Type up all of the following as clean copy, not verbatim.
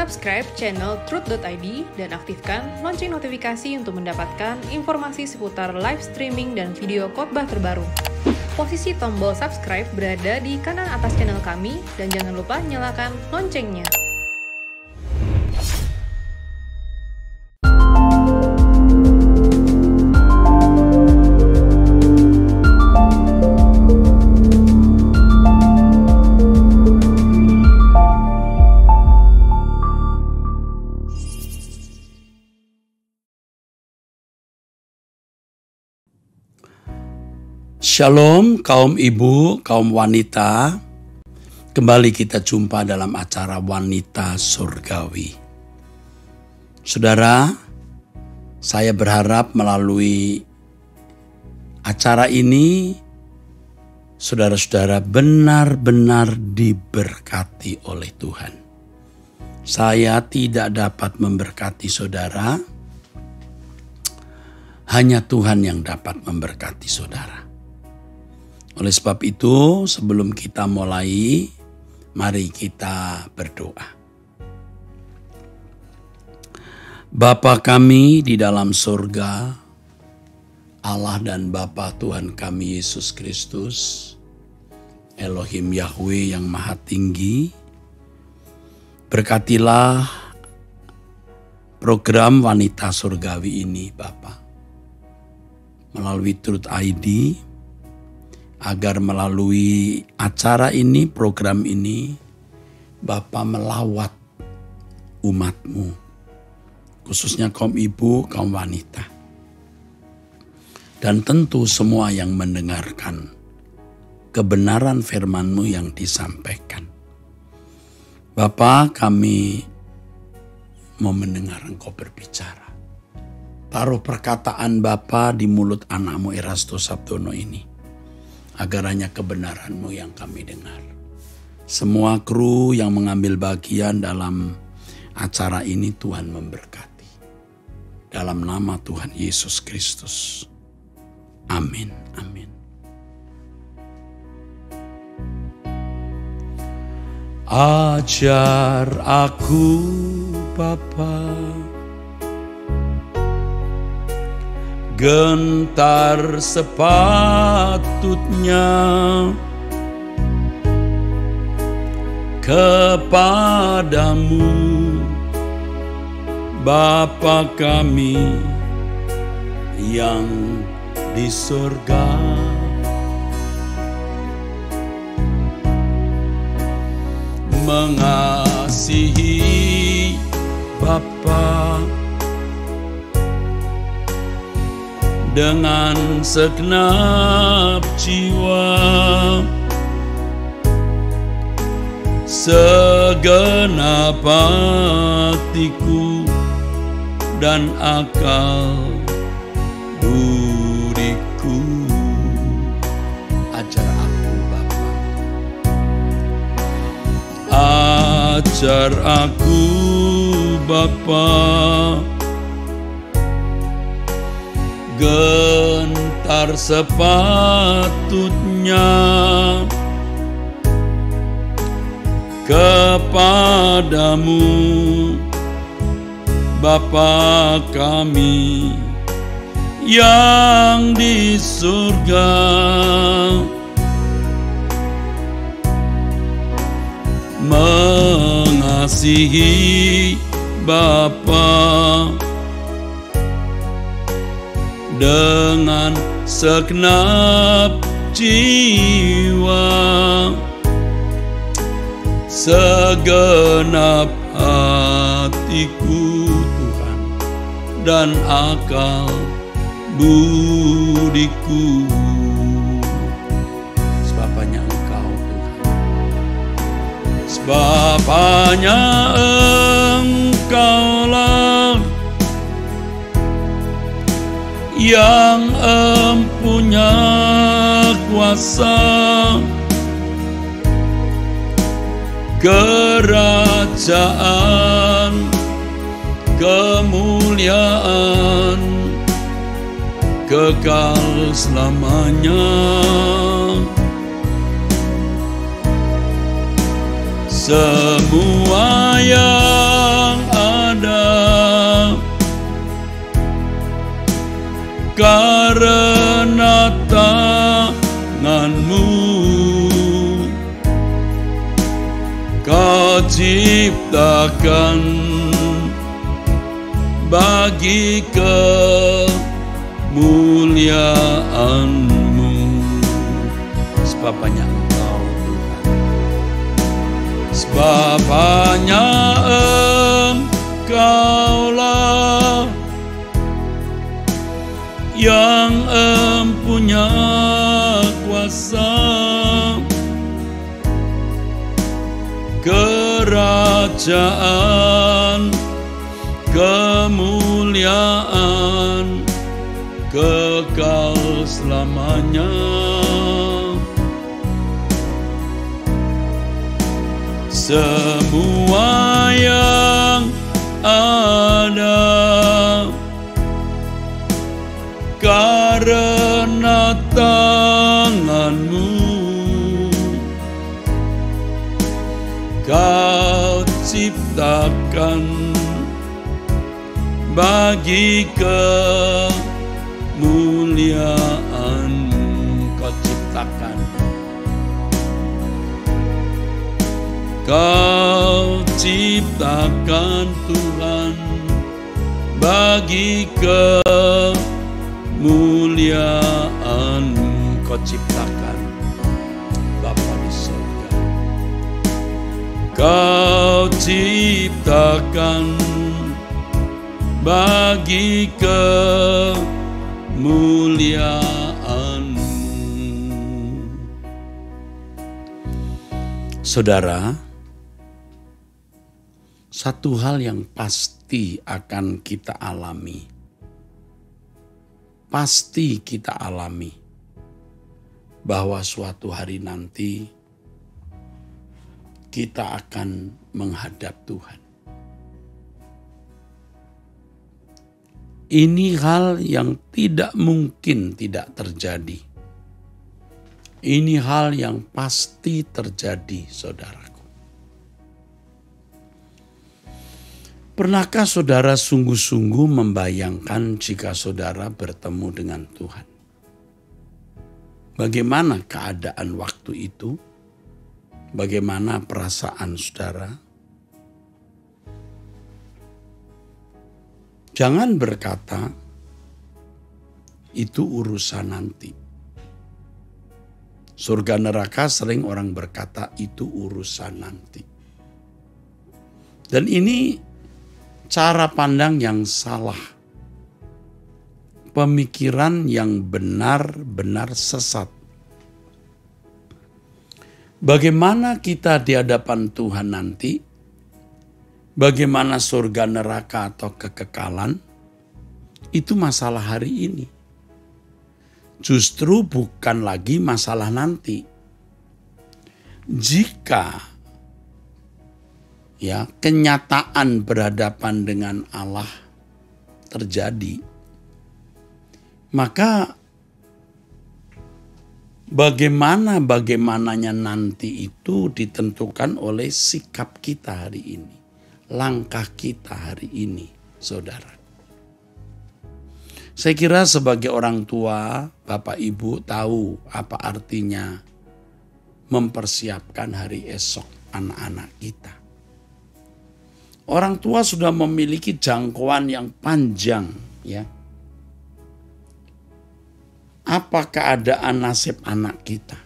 Subscribe channel Truth.id dan aktifkan lonceng notifikasi untuk mendapatkan informasi seputar live streaming dan video khotbah terbaru. Posisi tombol subscribe berada di kanan atas channel kami dan jangan lupa nyalakan loncengnya. Shalom kaum ibu, kaum wanita. Kembali kita jumpa dalam acara Wanita Surgawi. Saudara, saya berharap melalui acara ini saudara-saudara benar-benar diberkati oleh Tuhan. Saya tidak dapat memberkati saudara, hanya Tuhan yang dapat memberkati saudara. Oleh sebab itu, sebelum kita mulai, mari kita berdoa. Bapa kami di dalam surga, Allah dan Bapa Tuhan kami Yesus Kristus, Elohim Yahweh yang Maha Tinggi, berkatilah program Wanita Surgawi ini Bapa, melalui Truth.id, agar melalui acara ini, program ini, Bapa melawat umat-Mu, khususnya kaum ibu, kaum wanita. Dan tentu semua yang mendengarkan kebenaran firman-Mu yang disampaikan. Bapa, kami mau mendengar Engkau berbicara. Taruh perkataan Bapa di mulut anak-Mu Erastus Sabdono ini, agar hanya kebenaran-Mu yang kami dengar. Semua kru yang mengambil bagian dalam acara ini Tuhan memberkati. Dalam nama Tuhan Yesus Kristus. Amin. Amin. Ajar aku Bapa, gentar sepatutnya kepadamu, Bapa kami yang di surga. Mengasihi Bapa dengan segenap jiwa, segenap hatiku dan akal budiku. Ajar aku Bapa, ajar aku Bapa, gentar sepatutnya kepadamu, Bapa kami yang di surga. Mengasihi Bapa dengan segenap jiwa, segenap hatiku Tuhan dan akal budiku. Sebab hanya Engkau Tuhan, sebab hanya Engkaulah yang empunya kuasa, kerajaan, kemuliaan, kekal selamanya. Semua yang Kau ciptakan bagi kemuliaan-Mu, sebab hanya Engkau Tuhan, sebab hanya Engkaulah yang empunya kuasa, kerajaan, kemuliaan, kekal selamanya. Semua yang ada karena tangan-Mu, Kau ciptakan bagi kemuliaan-Mu. Kau ciptakan, Kau ciptakan Tuhan bagi kemuliaan-Mu. Kau ciptakan Bapa di surga, Kau ciptakan bagi kemuliaan-Mu. Saudara, satu hal yang pasti akan kita alami, pasti kita alami, bahwa suatu hari nanti kita akan menghadap Tuhan. Ini hal yang tidak mungkin tidak terjadi. Ini hal yang pasti terjadi, saudaraku. Pernahkah saudara sungguh-sungguh membayangkan jika saudara bertemu dengan Tuhan? Bagaimana keadaan waktu itu? Bagaimana perasaan saudara? Jangan berkata, itu urusan nanti. Surga neraka sering orang berkata, itu urusan nanti. Dan ini cara pandang yang salah. Pemikiran yang benar-benar sesat. Bagaimana kita di hadapan Tuhan nanti? Bagaimana surga neraka atau kekekalan? Itu masalah hari ini. Justru bukan lagi masalah nanti. Jika kenyataan berhadapan dengan Allah terjadi, maka bagaimananya nanti itu ditentukan oleh sikap kita hari ini. Langkah kita hari ini, saudara. Saya kira sebagai orang tua, Bapak Ibu tahu apa artinya mempersiapkan hari esok anak-anak kita. Orang tua sudah memiliki jangkauan yang panjang, ya. Apa keadaan nasib anak kita?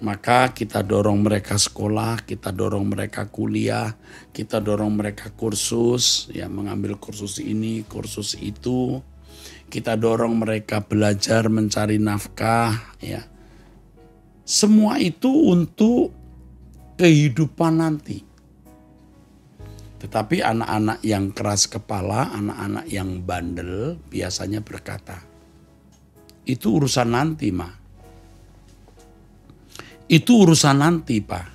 Maka kita dorong mereka sekolah, kita dorong mereka kuliah, kita dorong mereka kursus, mengambil kursus ini, kursus itu. Kita dorong mereka belajar mencari nafkah, Semua itu untuk kehidupan nanti. Tetapi anak-anak yang keras kepala, anak-anak yang bandel biasanya berkata, itu urusan nanti, Ma. Itu urusan nanti, Pak.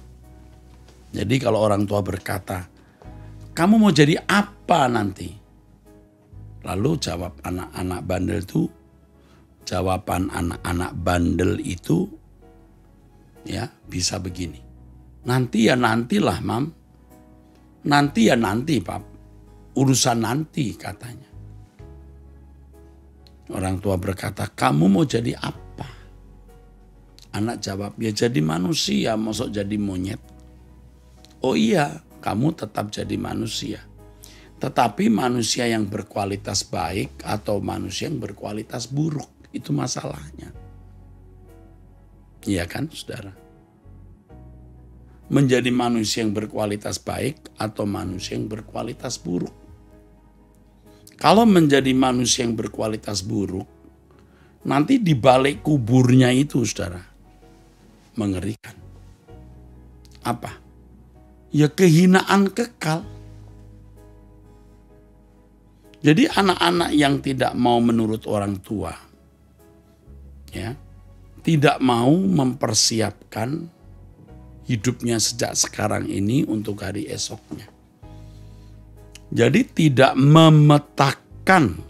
Jadi kalau orang tua berkata, kamu mau jadi apa nanti? Lalu jawab anak-anak bandel itu, jawaban anak-anak bandel itu bisa begini. Nanti ya nantilah, Mam. Nanti ya nanti, Pak. Urusan nanti, katanya. Orang tua berkata, kamu mau jadi apa? Anak jawab, ya jadi manusia, mosok jadi monyet. Oh iya, kamu tetap jadi manusia. Tetapi manusia yang berkualitas baik atau manusia yang berkualitas buruk, itu masalahnya. Iya kan, saudara? Menjadi manusia yang berkualitas baik atau manusia yang berkualitas buruk. Kalau menjadi manusia yang berkualitas buruk, nanti di balik kuburnya itu, saudara, mengerikan. Apa? Ya kehinaan kekal. Jadi anak-anak yang tidak mau menurut orang tua, ya, tidak mau mempersiapkan hidupnya sejak sekarang ini untuk hari esoknya. Jadi tidak memetakan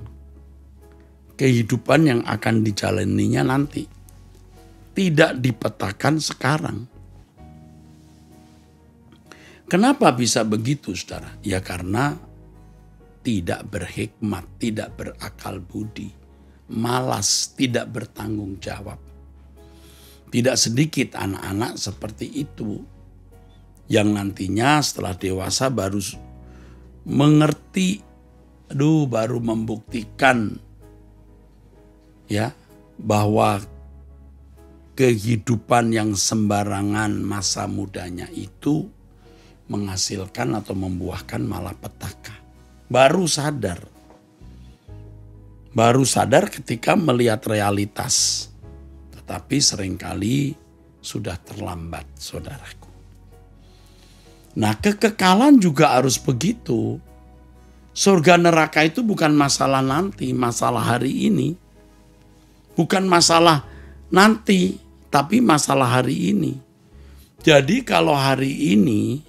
kehidupan yang akan dijalaninya nanti. Tidak dipetakan sekarang. Kenapa bisa begitu, saudara? Ya karena tidak berhikmat, tidak berakal budi, malas, tidak bertanggung jawab. Tidak sedikit anak-anak seperti itu yang nantinya setelah dewasa baru mengerti, baru membuktikan ya bahwa kehidupan yang sembarangan masa mudanya itu menghasilkan atau membuahkan malapetaka. Baru sadar ketika melihat realitas. Tetapi seringkali sudah terlambat, saudaraku. Nah, kekekalan juga harus begitu. Surga neraka itu bukan masalah nanti, masalah hari ini. Bukan masalah nanti, tapi masalah hari ini. Jadi kalau hari ini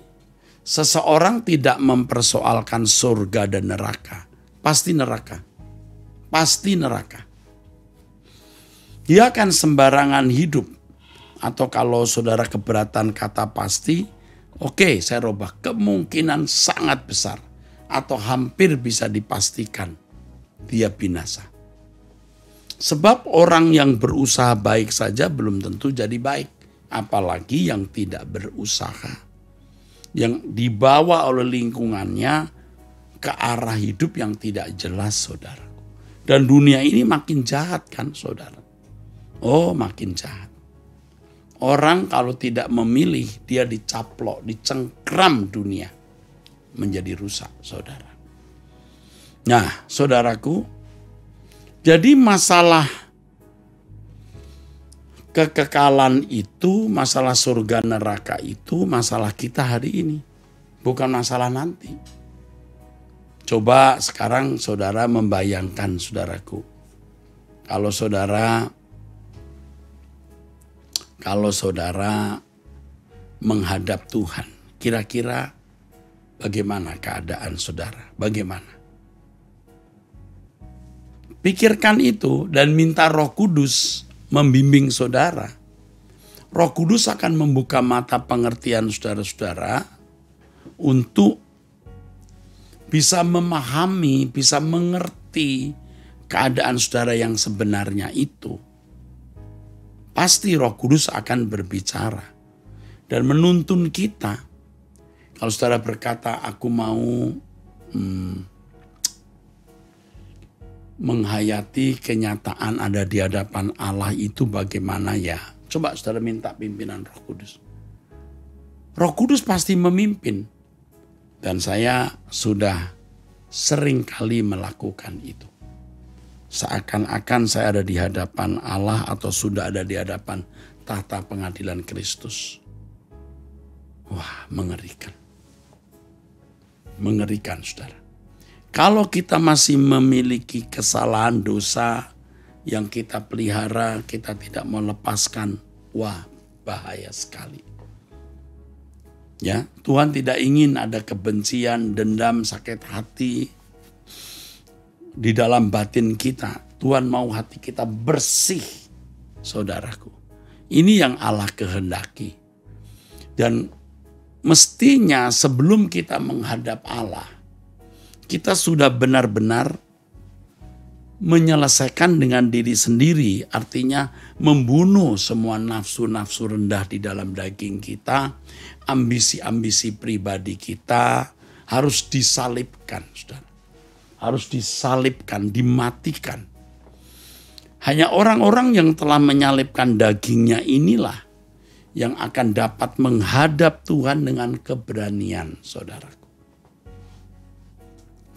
seseorang tidak mempersoalkan surga dan neraka, pasti neraka. Pasti neraka. Dia akan sembarangan hidup. Atau kalau saudara keberatan kata pasti, oke, saya robah. Kemungkinan sangat besar atau hampir bisa dipastikan dia binasa. Sebab orang yang berusaha baik saja belum tentu jadi baik. Apalagi yang tidak berusaha. Yang dibawa oleh lingkungannya ke arah hidup yang tidak jelas, saudara. Dan dunia ini makin jahat kan, saudara. Oh, makin jahat. Orang kalau tidak memilih, dia dicaplok, dicengkram dunia. Menjadi rusak, saudara. Nah, saudaraku, jadi masalah kekekalan itu, masalah surga neraka itu, masalah kita hari ini. Bukan masalah nanti. Coba sekarang saudara membayangkan, saudaraku. Kalau saudara menghadap Tuhan, kira-kira bagaimana keadaan saudara? Bagaimana? Pikirkan itu dan minta Roh Kudus membimbing saudara. Roh Kudus akan membuka mata pengertian saudara-saudara untuk bisa memahami, bisa mengerti keadaan saudara yang sebenarnya itu. Pasti Roh Kudus akan berbicara dan menuntun kita. Kalau saudara berkata, aku mau menghayati kenyataan ada di hadapan Allah itu bagaimana ya? Coba saudara minta pimpinan Roh Kudus. Roh Kudus pasti memimpin. Dan saya sudah sering kali melakukan itu. Seakan-akan saya ada di hadapan Allah atau sudah ada di hadapan tahta pengadilan Kristus. Wah, mengerikan. Mengerikan, saudara. Kalau kita masih memiliki kesalahan dosa yang kita pelihara, kita tidak mau lepaskan, wah bahaya sekali. Ya, Tuhan tidak ingin ada kebencian, dendam, sakit hati di dalam batin kita. Tuhan mau hati kita bersih, saudaraku. Ini yang Allah kehendaki. Dan mestinya sebelum kita menghadap Allah, kita sudah benar-benar menyelesaikan dengan diri sendiri, artinya membunuh semua nafsu-nafsu rendah di dalam daging kita, ambisi-ambisi pribadi kita harus disalibkan, saudara. Harus disalibkan, dimatikan. Hanya orang-orang yang telah menyalibkan dagingnya inilah yang akan dapat menghadap Tuhan dengan keberanian, saudaraku.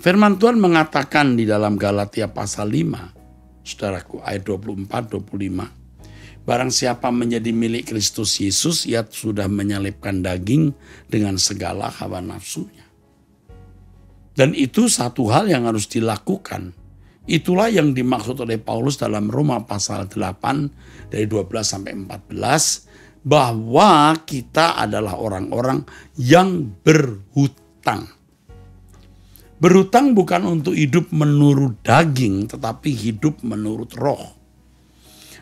Firman Tuhan mengatakan di dalam Galatia pasal 5, saudaraku, ayat 24-25. Barang siapa menjadi milik Kristus Yesus, ia sudah menyalibkan daging dengan segala hawa nafsunya. Dan itu satu hal yang harus dilakukan. Itulah yang dimaksud oleh Paulus dalam Roma pasal 8 dari 12-14. Bahwa kita adalah orang-orang yang berhutang. Berhutang bukan untuk hidup menurut daging, tetapi hidup menurut roh.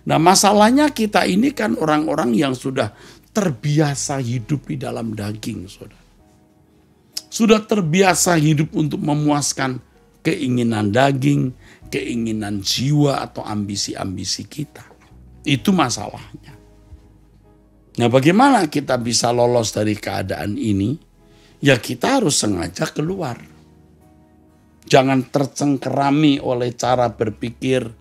Nah, masalahnya kita ini kan orang-orang yang sudah terbiasa hidup di dalam daging, saudara. Sudah terbiasa hidup untuk memuaskan keinginan daging, keinginan jiwa atau ambisi-ambisi kita. Itu masalahnya. Nah, bagaimana kita bisa lolos dari keadaan ini? Ya, kita harus sengaja keluar. Jangan tercengkerami oleh cara berpikir,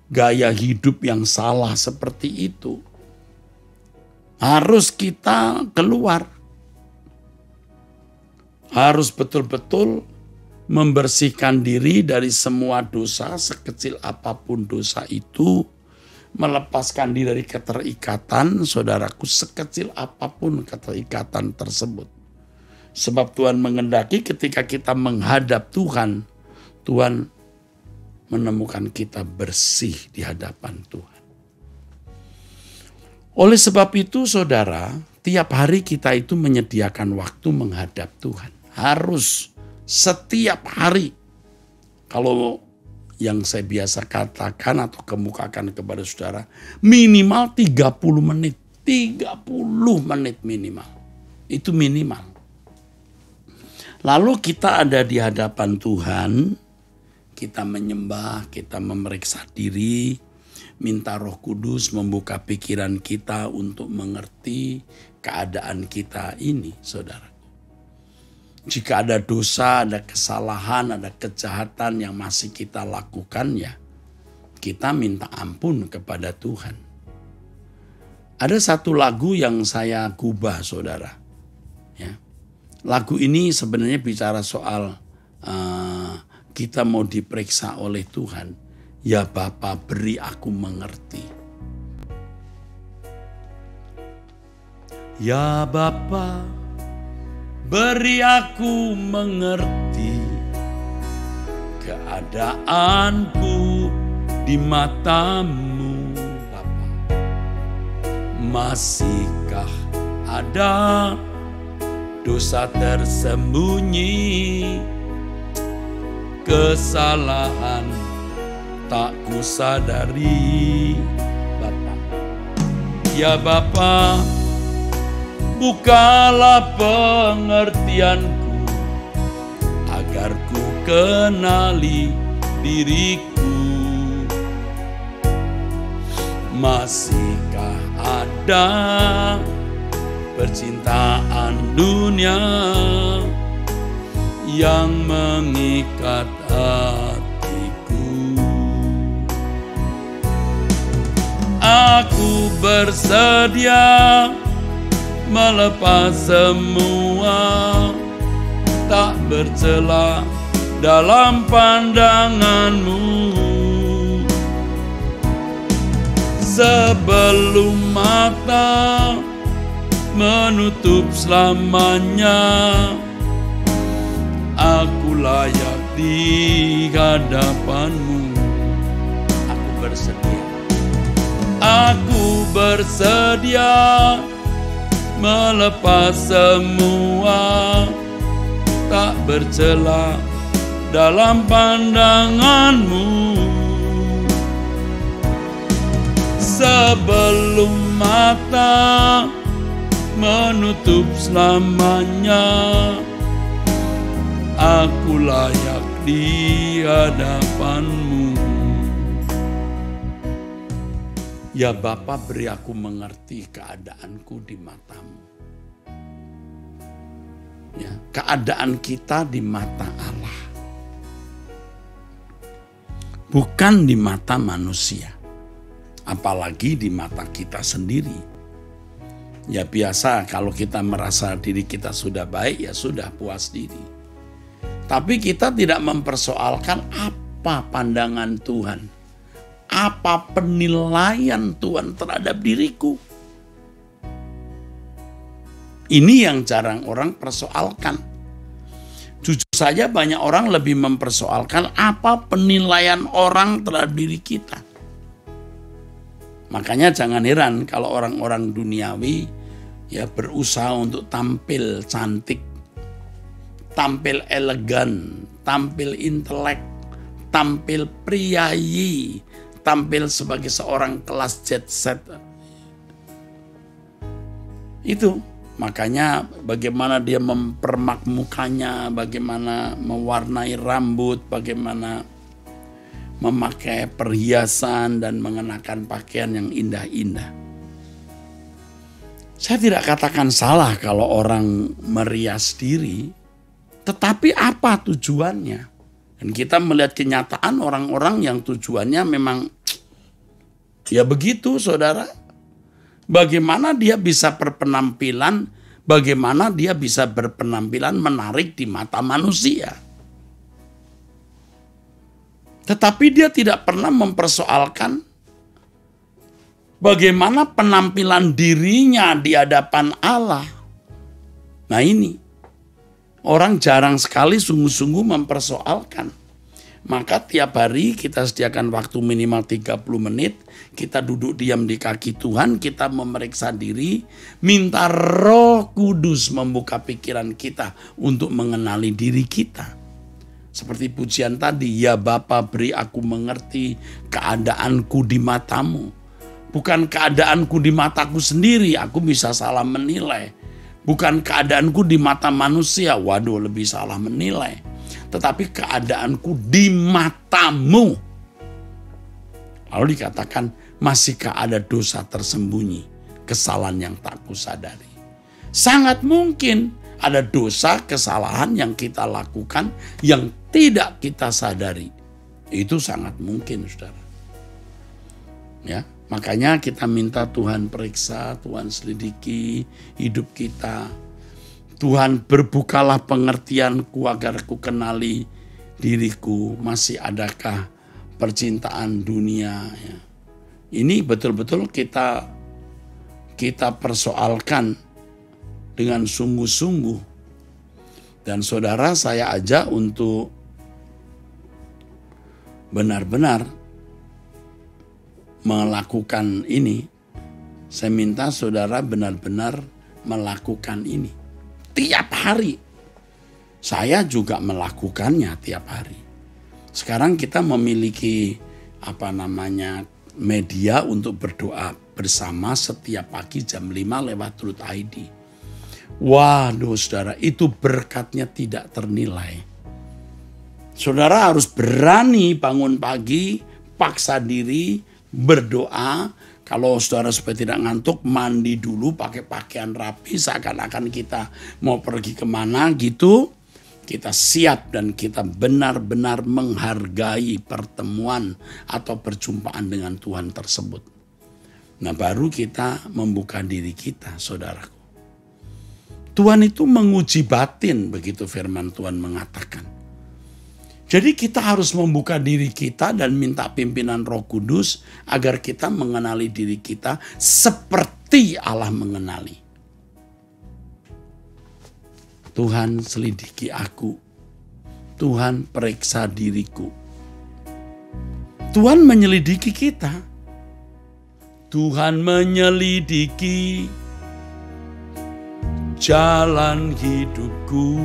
gaya hidup yang salah seperti itu. Harus kita keluar. Harus betul-betul membersihkan diri dari semua dosa, sekecil apapun dosa itu. Melepaskan diri dari keterikatan, saudaraku, sekecil apapun keterikatan tersebut. Sebab Tuhan mengendaki ketika kita menghadap Tuhan, Tuhan menemukan kita bersih di hadapan Tuhan. Oleh sebab itu, saudara, tiap hari kita itu menyediakan waktu menghadap Tuhan. Harus setiap hari. Kalau yang saya biasa katakan atau kemukakan kepada saudara, minimal 30 menit. 30 menit minimal. Itu minimal. Lalu kita ada di hadapan Tuhan, kita menyembah, kita memeriksa diri, minta Roh Kudus membuka pikiran kita untuk mengerti keadaan kita ini, saudara. Jika ada dosa, ada kesalahan, ada kejahatan yang masih kita lakukan, ya kita minta ampun kepada Tuhan. Ada satu lagu yang saya gubah, saudara. Ya. Lagu ini sebenarnya bicara soal kita mau diperiksa oleh Tuhan. Ya Bapa, beri aku mengerti. Ya Bapa, beri aku mengerti keadaanku di mata-Mu, Bapa. Masihkah ada dosa tersembunyi, kesalahan tak kusadari, Bapa. Ya Bapa, bukalah pengertianku agar ku kenali diriku. Masihkah ada percintaan dunia yang mengikat hatiku? Aku bersedia melepas semua, tak bercela dalam pandangan-Mu. Sebelum mata menutup selamanya, aku layak di hadapan-Mu. Aku bersedia. Aku bersedia melepas semua, tak bercela dalam pandangan-Mu. Sebelum mata menutup selamanya, aku layak di hadapan-Mu. Ya Bapa, beri aku mengerti keadaanku di matamu. Ya, keadaan kita di mata Allah, bukan di mata manusia, apalagi di mata kita sendiri. Ya biasa kalau kita merasa diri kita sudah baik, ya sudah puas diri. Tapi kita tidak mempersoalkan apa pandangan Tuhan, apa penilaian Tuhan terhadap diriku. Ini yang jarang orang persoalkan. Jujur saja banyak orang lebih mempersoalkan apa penilaian orang terhadap diri kita. Makanya jangan heran kalau orang-orang duniawi ya berusaha untuk tampil cantik, tampil elegan, tampil intelek, tampil priayi, tampil sebagai seorang kelas jet set. Itu makanya bagaimana dia mempermak mukanya, bagaimana mewarnai rambut, bagaimana memakai perhiasan dan mengenakan pakaian yang indah-indah. Saya tidak katakan salah kalau orang merias diri, tetapi apa tujuannya? Dan kita melihat kenyataan orang-orang yang tujuannya memang ya begitu, saudara. Bagaimana dia bisa berpenampilan, bagaimana dia bisa berpenampilan menarik di mata manusia. Tetapi dia tidak pernah mempersoalkan bagaimana penampilan dirinya di hadapan Allah. Nah ini, orang jarang sekali sungguh-sungguh mempersoalkan. Maka tiap hari kita sediakan waktu minimal 30 menit. Kita duduk diam di kaki Tuhan. Kita memeriksa diri. Minta Roh Kudus membuka pikiran kita untuk mengenali diri kita. Seperti pujian tadi. Ya Bapa, beri aku mengerti keadaanku di matamu. Bukan keadaanku di mataku sendiri. Aku bisa salah menilai. Bukan keadaanku di mata manusia. Waduh, lebih salah menilai. Tetapi keadaanku di matamu. Lalu dikatakan, masihkah ada dosa tersembunyi, kesalahan yang tak kusadari? Sangat mungkin ada dosa, kesalahan yang kita lakukan yang tidak kita sadari. Itu sangat mungkin, saudara. Ya, makanya kita minta Tuhan periksa, Tuhan selidiki hidup kita. Tuhan, berbukalah pengertianku agar ku kenali diriku. Masih adakah percintaan dunia? Ya. Ini betul-betul kita persoalkan dengan sungguh-sungguh. Dan saudara, saya ajak untuk benar-benar melakukan ini. Saya minta saudara benar-benar melakukan ini. Tiap hari. Saya juga melakukannya tiap hari. Sekarang kita memiliki media untuk berdoa bersama setiap pagi jam 5 lewat Truth ID. Waduh saudara, itu berkatnya tidak ternilai. Saudara harus berani bangun pagi, paksa diri, berdoa. Kalau saudara supaya tidak ngantuk, mandi dulu pakai pakaian rapi, seakan-akan kita mau pergi kemana gitu. Kita siap dan kita benar-benar menghargai pertemuan atau perjumpaan dengan Tuhan tersebut. Nah baru kita membuka diri kita, saudaraku. Tuhan itu menguji batin, begitu firman Tuhan mengatakan. Jadi kita harus membuka diri kita dan minta pimpinan Roh Kudus agar kita mengenali diri kita seperti Allah mengenali. Tuhan selidiki aku. Tuhan periksa diriku. Tuhan menyelidiki kita. Tuhan menyelidiki jalan hidupku.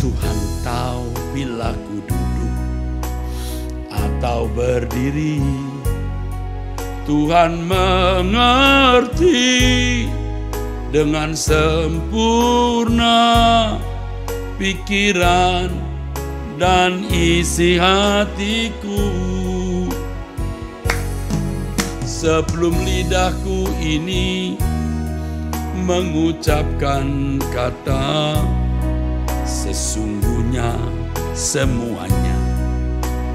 Tuhan tahu bila ku duduk atau berdiri. Tuhan mengerti dengan sempurna pikiran dan isi hatiku. sebelum lidahku ini mengucapkan kata, sesungguhnya semuanya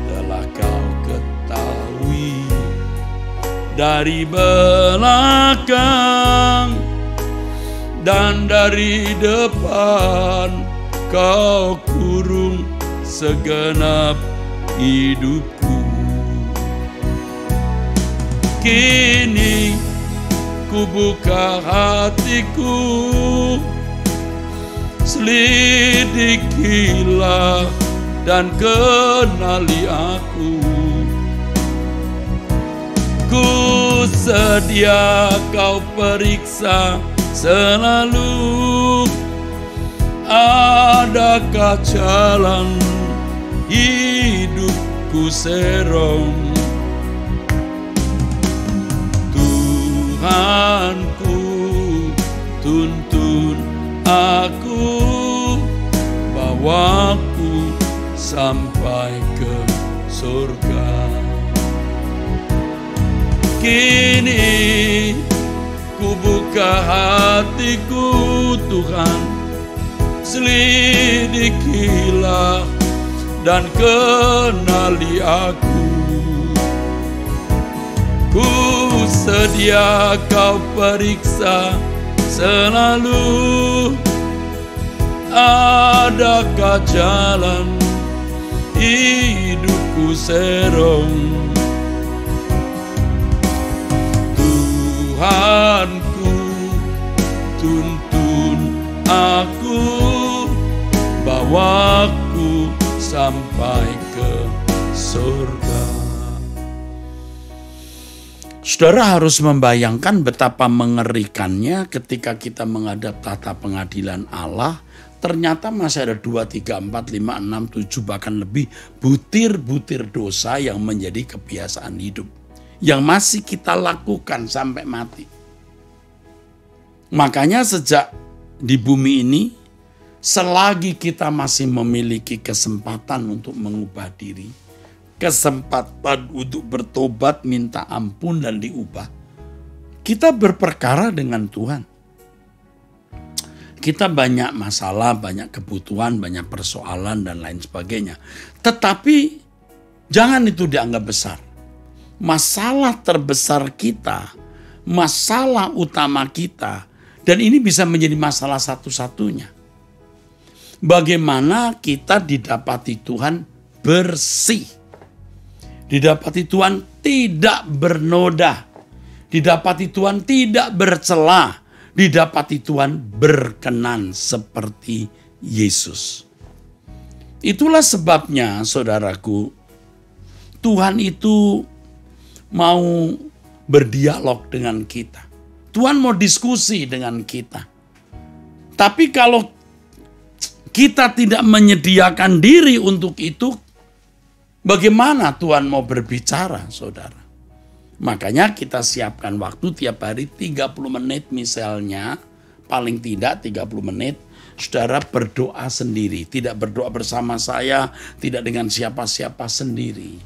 telah kau ketahui. Dari belakang dan dari depan kau kurung segenap hidupku. Kini ku buka hatiku, selidikilah dan kenali aku. Ku sedia kau periksa selalu, adakah jalan hidupku serong. Tuhanku, tuntun aku, bawaku sampai ke surga. Kini ku buka hatiku, Tuhan, selidikilah dan kenali aku. Ku sedia kau periksa selalu, adakah jalan hidupku serong. Tuhanku, tuntun aku, bawaku sampai ke surga. Saudara harus membayangkan betapa mengerikannya ketika kita menghadap tahta pengadilan Allah. Ternyata masih ada 2, 3, 4, 5, 6, 7 bahkan lebih butir-butir dosa yang menjadi kebiasaan hidup, yang masih kita lakukan sampai mati. Makanya sejak di bumi ini, selagi kita masih memiliki kesempatan untuk mengubah diri, kesempatan untuk bertobat, minta ampun dan diubah, kita berperkara dengan Tuhan. Kita banyak masalah, banyak kebutuhan, banyak persoalan dan lain sebagainya. Tetapi jangan itu dianggap besar. Masalah terbesar kita, masalah utama kita, dan ini bisa menjadi masalah satu-satunya. Bagaimana kita didapati Tuhan bersih, didapati Tuhan tidak bernoda, didapati Tuhan tidak bercela, didapati Tuhan berkenan seperti Yesus. Itulah sebabnya, saudaraku, Tuhan itu mau berdialog dengan kita. Tuhan mau diskusi dengan kita. Tapi kalau kita tidak menyediakan diri untuk itu, bagaimana Tuhan mau berbicara, saudara? Makanya kita siapkan waktu tiap hari 30 menit misalnya, paling tidak 30 menit, saudara berdoa sendiri. Tidak berdoa bersama saya, tidak dengan siapa-siapa, sendiri.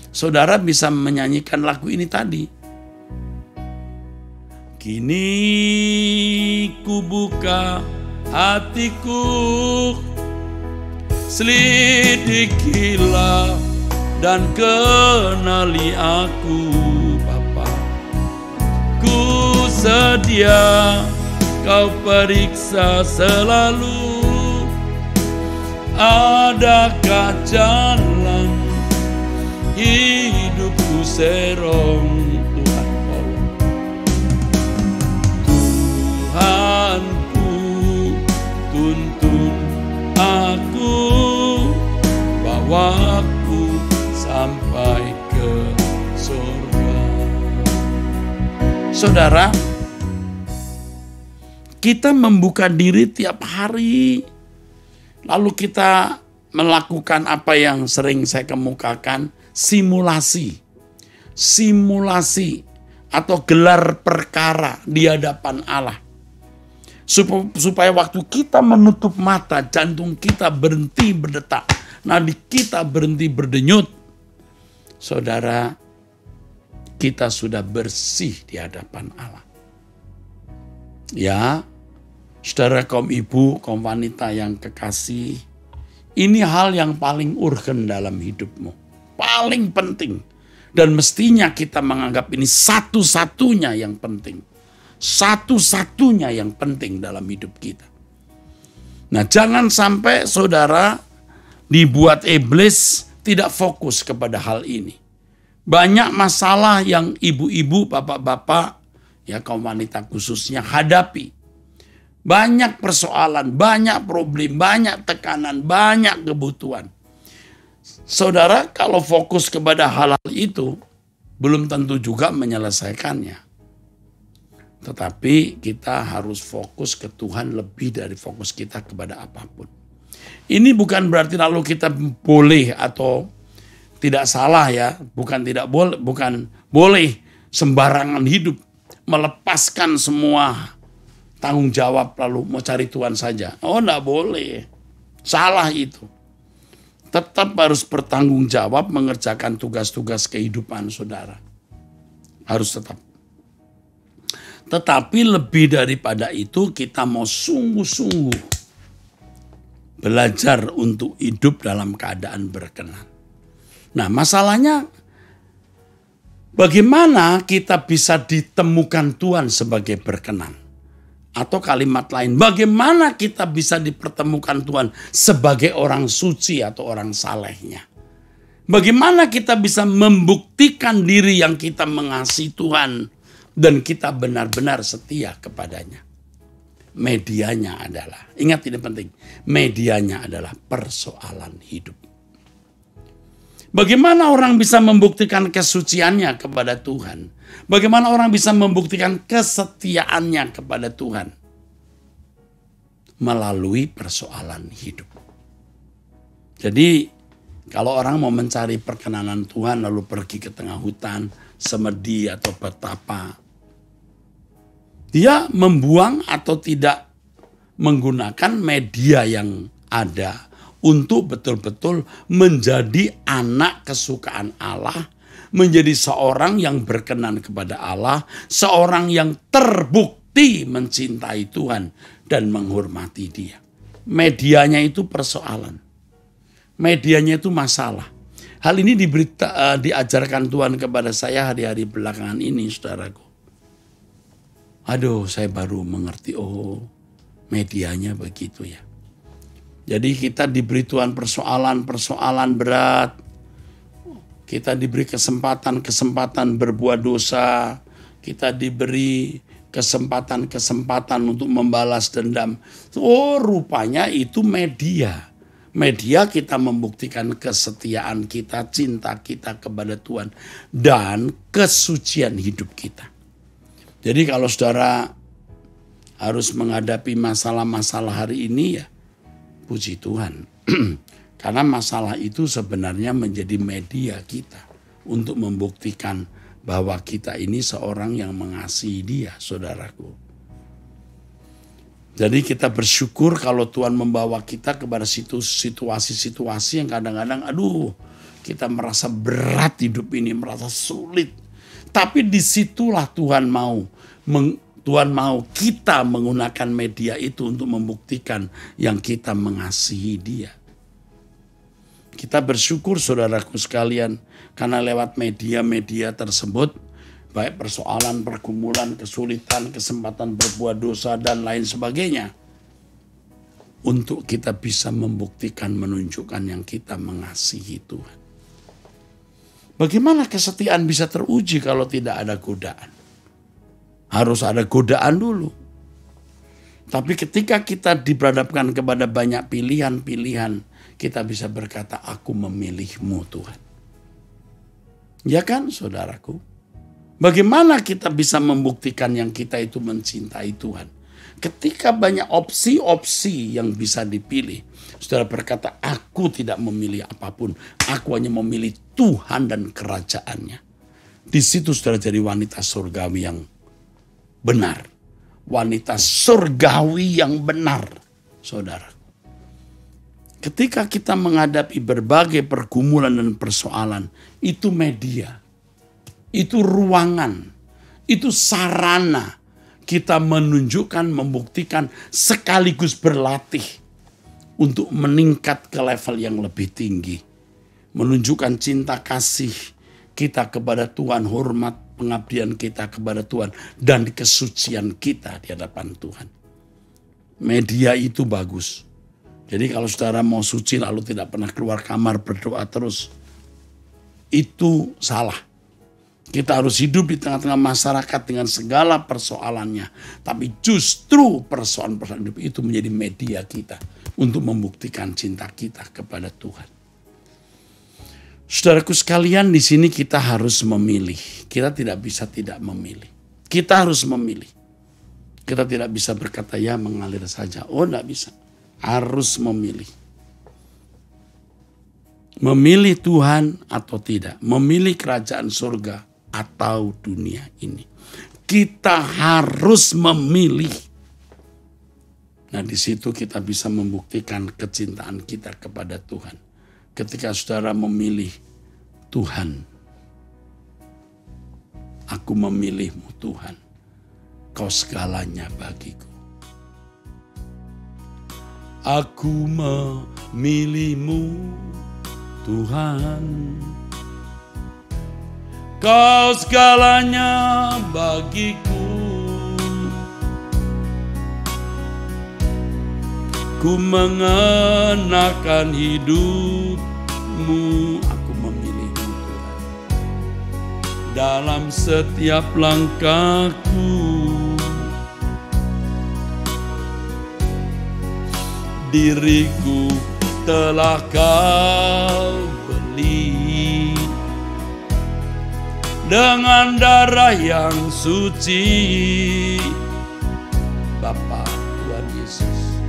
Saudara bisa menyanyikan lagu ini tadi. Kini ku buka hatiku, selidikilah dan kenali aku, Bapa. Ku sedia kau periksa selalu, adakah jalan hidupku serong. Tuhanku, tuntun aku, bawaku sampai ke surga. Saudara, kita membuka diri tiap hari, lalu kita melakukan apa yang sering saya kemukakan, simulasi atau gelar perkara di hadapan Allah. Supaya waktu kita menutup mata, jantung kita berhenti berdetak, nadi kita berhenti berdenyut. Saudara, kita sudah bersih di hadapan Allah. Ya, saudara kaum ibu, kaum wanita yang kekasih, ini hal yang paling urgen dalam hidupmu. Paling penting. Dan mestinya kita menganggap ini satu-satunya yang penting. Satu-satunya yang penting dalam hidup kita. Nah, jangan sampai saudara dibuat iblis tidak fokus kepada hal ini. Banyak masalah yang ibu-ibu, bapak-bapak, ya kaum wanita khususnya hadapi. Banyak persoalan, banyak problem, banyak tekanan, banyak kebutuhan. Saudara, kalau fokus kepada hal-hal itu, belum tentu juga menyelesaikannya. Tetapi kita harus fokus ke Tuhan lebih dari fokus kita kepada apapun. Ini bukan berarti lalu kita boleh atau tidak salah ya, bukan boleh sembarangan hidup, melepaskan semua tanggung jawab lalu mau cari Tuhan saja. Oh, enggak boleh. Salah itu. Tetap harus bertanggung jawab mengerjakan tugas-tugas kehidupan saudara. Harus tetap. Tetapi lebih daripada itu kita mau sungguh-sungguh belajar untuk hidup dalam keadaan berkenan. Nah, masalahnya bagaimana kita bisa ditemukan Tuhan sebagai berkenan? Atau kalimat lain, bagaimana kita bisa dipertemukan Tuhan sebagai orang suci atau orang salehnya? Bagaimana kita bisa membuktikan diri yang kita mengasihi Tuhan dan kita benar-benar setia kepadanya? Medianya adalah, ingat ini penting, medianya adalah persoalan hidup. Bagaimana orang bisa membuktikan kesuciannya kepada Tuhan? Bagaimana orang bisa membuktikan kesetiaannya kepada Tuhan? Melalui persoalan hidup. Jadi, kalau orang mau mencari perkenanan Tuhan lalu pergi ke tengah hutan, semedi atau betapa, dia membuang atau tidak menggunakan media yang ada untuk betul-betul menjadi anak kesukaan Allah, menjadi seorang yang berkenan kepada Allah, seorang yang terbukti mencintai Tuhan dan menghormati Dia. Medianya itu persoalan. Medianya itu masalah. Hal ini diajarkan Tuhan kepada saya hari-hari belakangan ini, saudaraku. Aduh, saya baru mengerti, oh medianya begitu ya. Jadi kita diberi Tuhan persoalan berat. Kita diberi kesempatan berbuat dosa. Kita diberi kesempatan untuk membalas dendam. Oh, rupanya itu media. Media kita membuktikan kesetiaan kita, cinta kita kepada Tuhan. Dan kesucian hidup kita. Jadi kalau saudara harus menghadapi masalah-masalah hari ini ya, puji Tuhan. Karena masalah itu sebenarnya menjadi media kita untuk membuktikan bahwa kita ini seorang yang mengasihi Dia, saudaraku. Jadi kita bersyukur kalau Tuhan membawa kita kepada situasi-situasi yang kadang-kadang kita merasa berat hidup ini, merasa sulit. Tapi disitulah Tuhan mau kita menggunakan media itu untuk membuktikan yang kita mengasihi Dia. Kita bersyukur saudaraku sekalian karena lewat media-media tersebut, baik persoalan, pergumulan, kesulitan, kesempatan berbuat dosa dan lain sebagainya, untuk kita bisa membuktikan, menunjukkan yang kita mengasihi Tuhan. Bagaimana kesetiaan bisa teruji kalau tidak ada godaan? Harus ada godaan dulu. Tapi ketika kita diperhadapkan kepada banyak pilihan-pilihan, kita bisa berkata, aku memilih-Mu Tuhan. Ya kan saudaraku? Bagaimana kita bisa membuktikan yang kita itu mencintai Tuhan? Ketika banyak opsi-opsi yang bisa dipilih, saudara berkata, aku tidak memilih apapun. Aku hanya memilih Tuhan dan kerajaannya. Di situ saudara jadi wanita surgawi yang benar. Wanita surgawi yang benar, saudara. Ketika kita menghadapi berbagai pergumulan dan persoalan, itu media. itu ruangan, itu sarana kita menunjukkan, membuktikan, sekaligus berlatih untuk meningkat ke level yang lebih tinggi. Menunjukkan cinta kasih kita kepada Tuhan, hormat pengabdian kita kepada Tuhan, dan kesucian kita di hadapan Tuhan. Media itu bagus. Jadi kalau saudara mau suci lalu tidak pernah keluar kamar berdoa terus, itu salah. Kita harus hidup di tengah-tengah masyarakat dengan segala persoalannya. Tapi justru persoalan-persoalan hidup itu menjadi media kita untuk membuktikan cinta kita kepada Tuhan. Saudaraku sekalian, di sini kita harus memilih. Kita tidak bisa tidak memilih. Kita harus memilih. Kita tidak bisa berkata ya mengalir saja. Oh, tidak bisa. Harus memilih. Memilih Tuhan atau tidak. Memilih kerajaan surga atau dunia ini. Kita harus memilih. Nah, di situ kita bisa membuktikan kecintaan kita kepada Tuhan. Ketika saudara memilih Tuhan. Aku memilihmu Tuhan. Kau segalanya bagiku. Aku memilihmu Tuhan. Kau segalanya bagiku. Ku mengenakan hidupmu. Aku memilihmu Tuhan. Dalam setiap langkahku. Diriku telah kau beli dengan darah yang suci. Bapa Tuhan Yesus,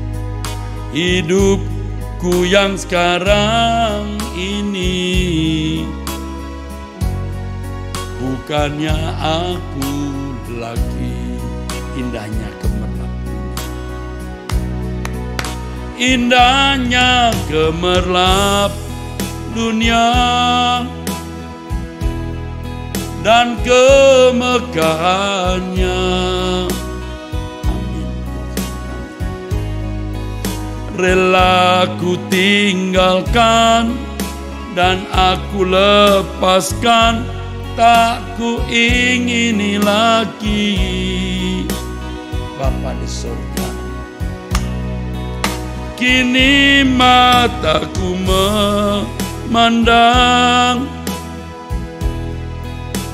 hidupku yang sekarang ini bukannya aku lagi. Indahnya gemerlap dunia, indahnya gemerlap dunia, dan kemegahannya. Amin. Rela ku tinggalkan dan aku lepaskan, tak ku ingini lagi. Bapa di surga, kini mataku memandang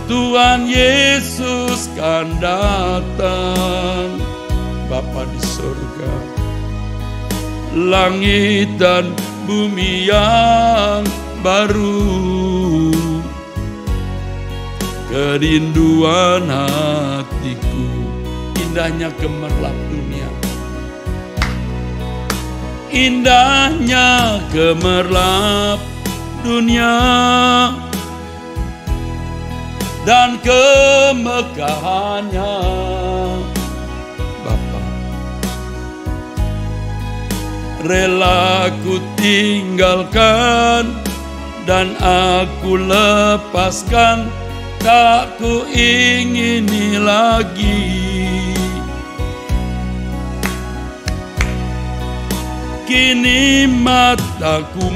Tuhan Yesus kan datang. Bapa di surga, langit dan bumi yang baru, kerinduan hatiku. Indahnya gemerlap dunia, indahnya gemerlap dunia, dan kemegahannya. Bapa, rela ku tinggalkan dan aku lepaskan, tak ku ingini lagi. Kini mataku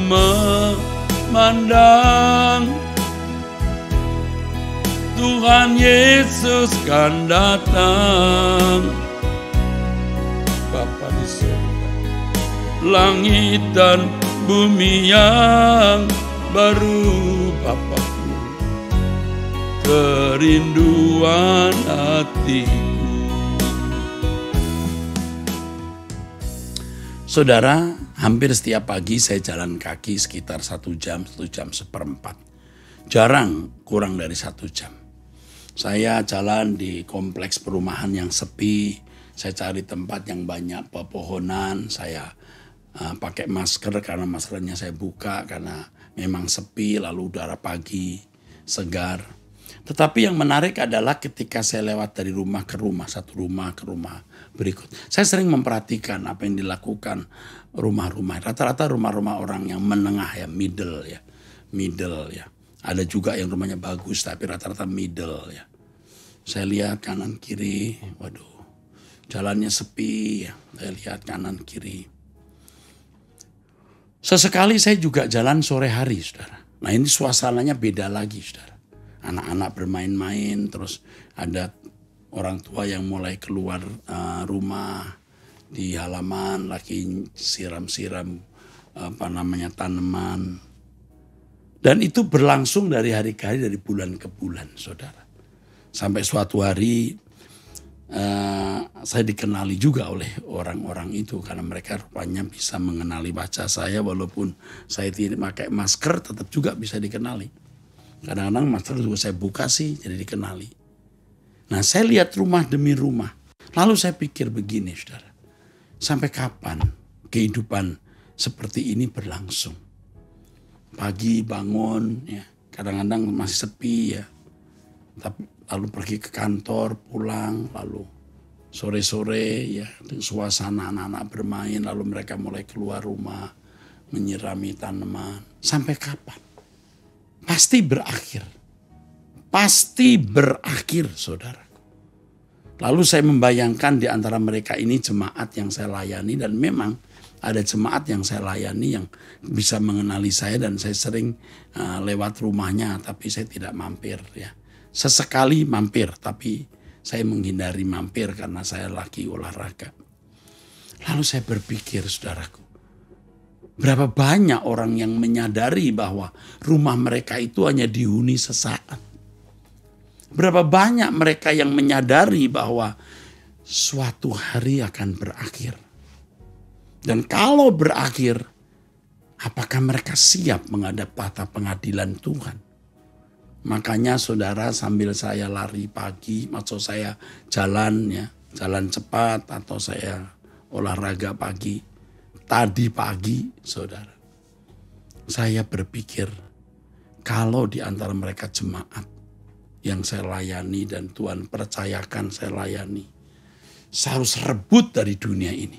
memandang Tuhan Yesus kan datang. Bapa di surga, langit dan bumi yang baru. Bapakku, kerinduan hatiku. Saudara, hampir setiap pagi saya jalan kaki sekitar 1 jam, 1 jam seperempat. Jarang kurang dari 1 jam. Saya jalan di kompleks perumahan yang sepi. Saya cari tempat yang banyak pepohonan. Saya pakai masker karena maskernya saya buka karena memang sepi, lalu udara pagi segar. Tetapi yang menarik adalah ketika saya lewat dari rumah ke rumah, satu rumah ke rumah berikut, saya sering memperhatikan apa yang dilakukan rumah-rumah. Rata-rata rumah-rumah orang yang menengah ya, middle ya. Ada juga yang rumahnya bagus tapi rata-rata middle ya. Saya lihat kanan kiri, waduh, jalannya sepi ya. Saya lihat kanan kiri. Sesekali saya juga jalan sore hari, saudara. Nah ini suasananya beda lagi, saudara. Anak-anak bermain-main, terus ada orang tua yang mulai keluar rumah di halaman, lagi siram-siram tanaman. Dan itu berlangsung dari hari ke hari, dari bulan ke bulan, saudara. Sampai suatu hari saya dikenali juga oleh orang-orang itu karena mereka rupanya bisa mengenali wajah saya walaupun saya tidak pakai masker tetap juga bisa dikenali. Kadang-kadang masker juga saya buka sih jadi dikenali. Nah saya lihat rumah demi rumah. Lalu saya pikir begini saudara. Sampai kapan kehidupan seperti ini berlangsung? Pagi bangun ya kadang-kadang masih sepi ya. Tapi lalu pergi ke kantor, pulang, lalu sore-sore ya suasana anak-anak bermain, lalu mereka mulai keluar rumah, menyirami tanaman. Sampai kapan? Pasti berakhir. Pasti berakhir, saudaraku. Lalu saya membayangkan di antara mereka ini jemaat yang saya layani, dan memang ada jemaat yang saya layani yang bisa mengenali saya dan saya sering lewat rumahnya, tapi saya tidak mampir ya. Sesekali mampir, tapi saya menghindari mampir karena saya lagi olahraga. Lalu saya berpikir, saudaraku, berapa banyak orang yang menyadari bahwa rumah mereka itu hanya dihuni sesaat. Berapa banyak mereka yang menyadari bahwa suatu hari akan berakhir. Dan kalau berakhir, apakah mereka siap menghadap tahta pengadilan Tuhan? Makanya saudara sambil saya lari pagi, maksud saya jalan ya, jalan cepat atau saya olahraga pagi. Tadi pagi saudara, saya berpikir kalau di antara mereka jemaat yang saya layani dan Tuhan percayakan saya layani, saya harus rebut dari dunia ini.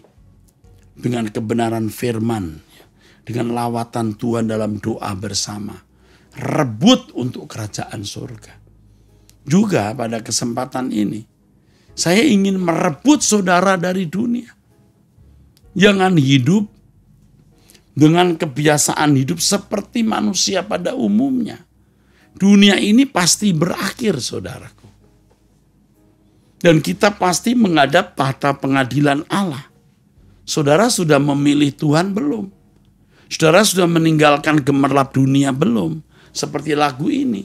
Dengan kebenaran firman, dengan lawatan Tuhan dalam doa bersama. Rebut untuk kerajaan surga. Juga pada kesempatan ini, saya ingin merebut saudara dari dunia. Jangan hidup dengan kebiasaan hidup seperti manusia pada umumnya. Dunia ini pasti berakhir, saudaraku. Dan kita pasti menghadap tahta pengadilan Allah. Saudara sudah memilih Tuhan belum? Saudara sudah meninggalkan gemerlap dunia belum? Seperti lagu ini.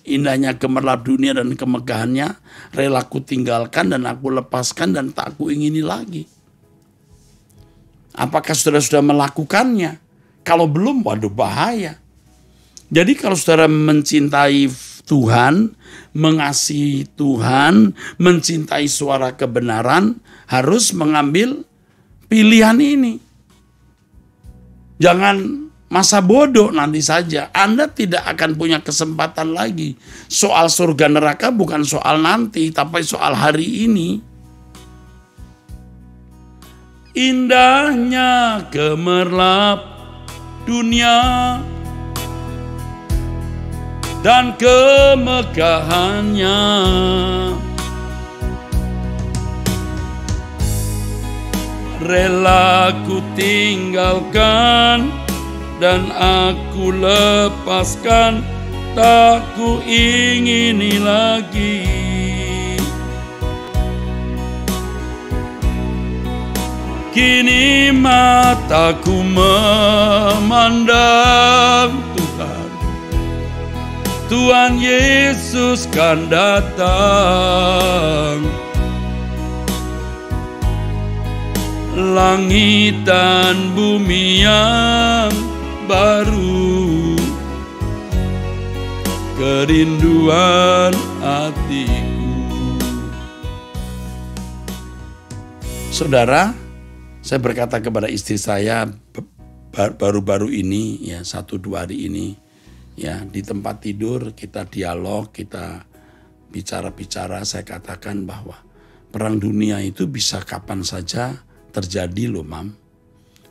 Indahnya gemerlap dunia dan kemegahannya, rela ku tinggalkan dan aku lepaskan dan tak ku ingini lagi. Apakah saudara sudah melakukannya? Kalau belum, waduh bahaya. Jadi kalau saudara mencintai Tuhan, mengasihi Tuhan, mencintai suara kebenaran, harus mengambil pilihan ini. Jangan masa bodoh nanti saja. Anda tidak akan punya kesempatan lagi. Soal surga neraka bukan soal nanti, tapi soal hari ini. Indahnya gemerlap dunia dan kemegahannya. Rela ku tinggalkan dan aku lepaskan, tak ku ingini lagi. Kini mataku memandang Tuhan, Tuhan Yesus kan datang. Langit dan bumi yang baru, kerinduan hatiku. Saudara, saya berkata kepada istri saya baru-baru ini, ya 1-2 hari ini, ya di tempat tidur kita dialog, kita bicara-bicara, saya katakan bahwa perang dunia itu bisa kapan saja terjadi loh, Mam.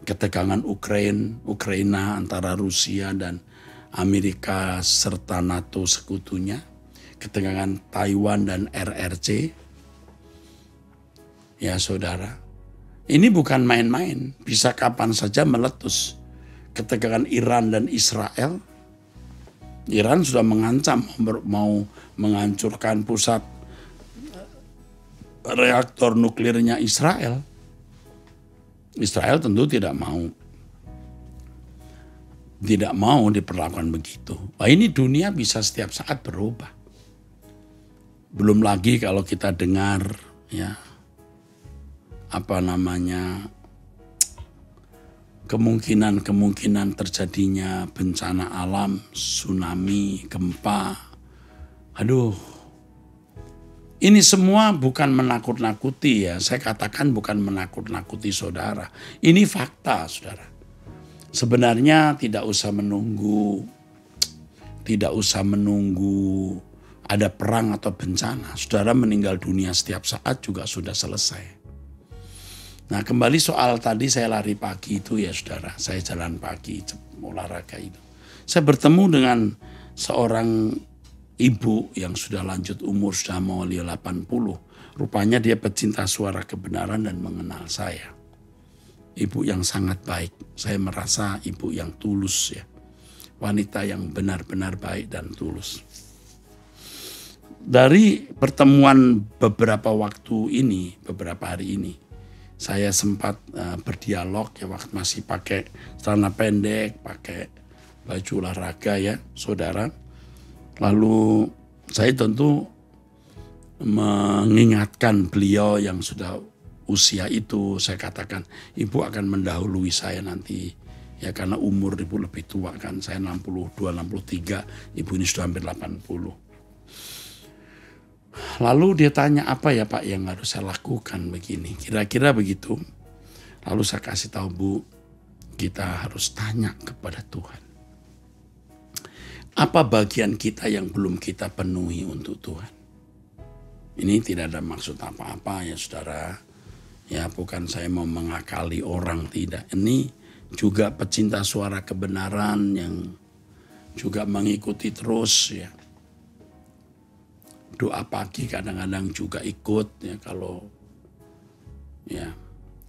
Ketegangan Ukraina antara Rusia dan Amerika serta NATO sekutunya, ketegangan Taiwan dan RRC. Ya saudara, ini bukan main-main, bisa kapan saja meletus. Ketegangan Iran dan Israel, Iran sudah mengancam mau menghancurkan pusat reaktor nuklirnya Israel. Israel tentu tidak mau diperlakukan begitu. Wah, ini dunia bisa setiap saat berubah. Belum lagi kalau kita dengar ya kemungkinan terjadinya bencana alam, tsunami, gempa. Aduh, ini semua bukan menakut-nakuti ya. Saya katakan bukan menakut-nakuti saudara. Ini fakta saudara. Sebenarnya tidak usah menunggu ada perang atau bencana. Saudara meninggal dunia setiap saat juga sudah selesai. Nah, kembali soal tadi saya lari pagi itu ya saudara. Saya jalan pagi, olahraga itu. Saya bertemu dengan seorang ibu yang sudah lanjut umur, sudah mau 80. Rupanya dia pecinta suara kebenaran dan mengenal saya. Ibu yang sangat baik. Saya merasa ibu yang tulus ya. Wanita yang benar-benar baik dan tulus. Dari pertemuan beberapa hari ini, saya sempat berdialog ya waktu masih pakai celana pendek, pakai baju olahraga ya saudara. Lalu saya tentu mengingatkan beliau yang sudah usia itu, saya katakan ibu akan mendahului saya nanti ya karena umur ibu lebih tua kan, saya 62, 63, ibu ini sudah hampir 80. Lalu dia tanya, apa ya Pak yang harus saya lakukan begini? Kira-kira begitu. Lalu saya kasih tahu, Bu, kita harus tanya kepada Tuhan. Apa bagian kita yang belum kita penuhi untuk Tuhan? Ini tidak ada maksud apa-apa ya saudara. Ya bukan saya mau mengakali orang, tidak. Ini juga pecinta suara kebenaran yang juga mengikuti terus ya. Doa pagi kadang-kadang juga ikut ya kalau